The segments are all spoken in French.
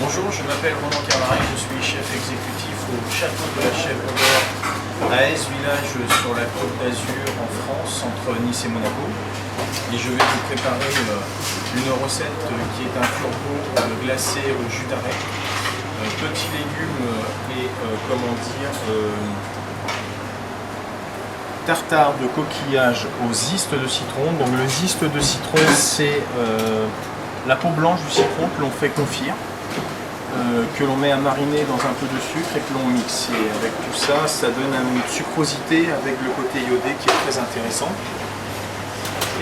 Bonjour, je m'appelle Ronan Carlarec, je suis chef exécutif au Château de la Chèvre d'Or à Aes Village sur la Côte d'Azur en France, entre Nice et Monaco. Et je vais vous préparer une recette qui est un turbo glacé au jus d'arrêt, petits légumes et tartare de coquillage au zeste de citron. Donc le zeste de citron, c'est la peau blanche du citron que l'on fait confire, que l'on met à mariner dans un peu de sucre et que l'on mixe. Et avec tout ça, ça donne une sucrosité avec le côté iodé qui est très intéressant.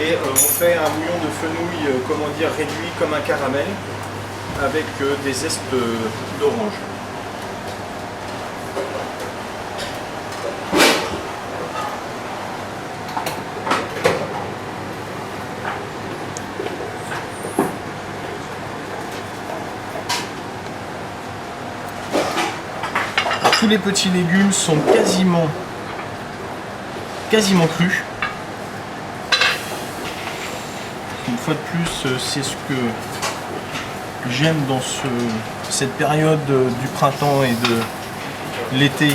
Et on fait un bouillon de fenouil, réduit comme un caramel avec des zestes d'orange. Tous les petits légumes sont quasiment crus. Une fois de plus, c'est ce que j'aime dans cette période du printemps et de l'été,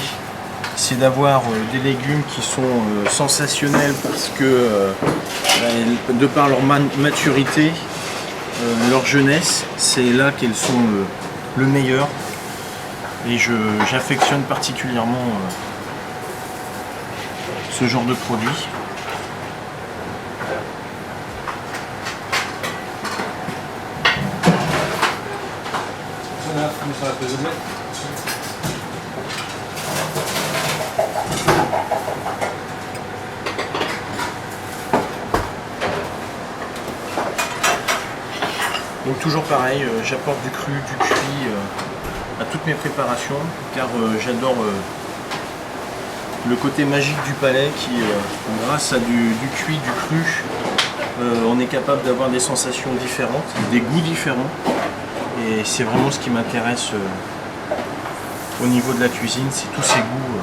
c'est d'avoir des légumes qui sont sensationnels parce que de par leur maturité, leur jeunesse, c'est là qu'elles sont le meilleur. Et j'affectionne particulièrement ce genre de produit. Donc toujours pareil, j'apporte du cru, du cuit à toutes mes préparations, car j'adore le côté magique du palais qui, grâce à du cuit, du cru, on est capable d'avoir des sensations différentes, des goûts différents. Et c'est vraiment ce qui m'intéresse au niveau de la cuisine, c'est tous ces goûts,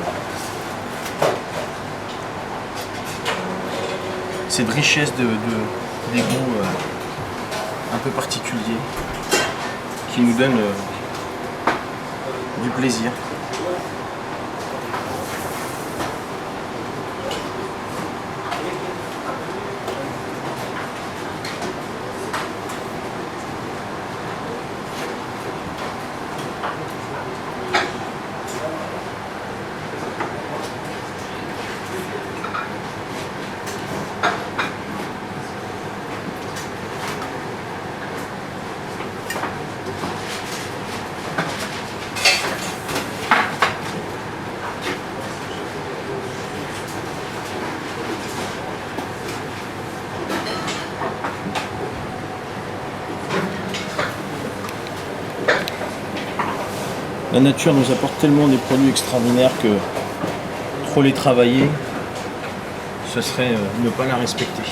cette richesse des goûts un peu particuliers qui nous donnent du plaisir. La nature nous apporte tellement des produits extraordinaires que trop les travailler, ce serait ne pas la respecter.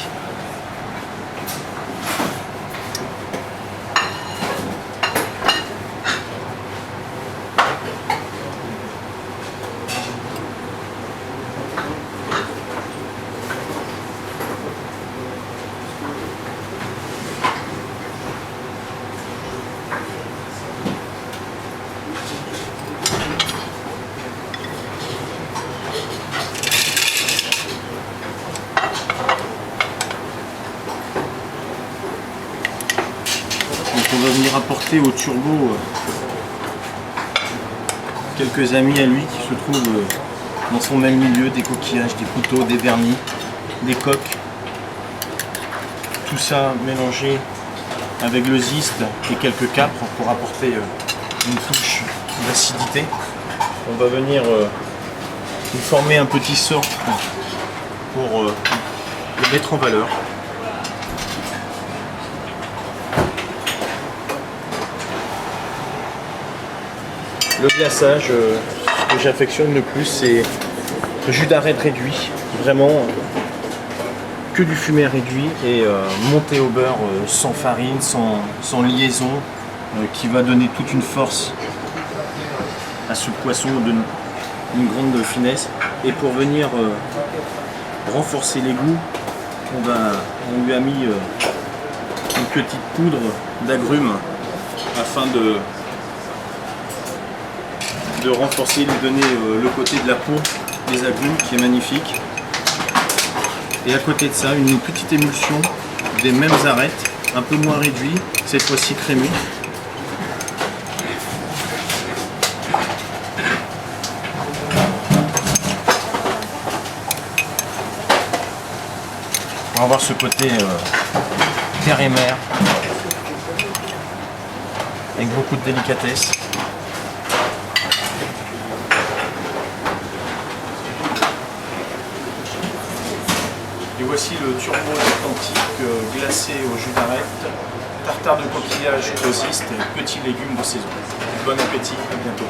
On va venir apporter au turbo quelques amis à lui qui se trouvent dans son même milieu, des coquillages, des couteaux, des vernis, des coques. Tout ça mélangé avec le zeste et quelques capres pour apporter une touche d'acidité. On va venir lui former un petit socle pour le mettre en valeur. Le glaçage, ce que j'affectionne le plus, c'est le jus d'arête réduit, vraiment que du fumet réduit et monté au beurre sans farine, sans liaison, qui va donner toute une force à ce poisson d'une grande finesse. Et pour venir renforcer les goûts, on lui a mis une petite poudre d'agrumes afin de de renforcer, lui donner le côté de la peau des agrumes qui est magnifique. Et à côté de ça, une petite émulsion des mêmes arêtes, un peu moins réduit, cette fois-ci crémeux. On va avoir ce côté terre et mer, avec beaucoup de délicatesse. Et voici le turbo authentique glacé au jus d'arête, tartare de coquillage aux istes, petits légumes de saison. Bon appétit, à bientôt.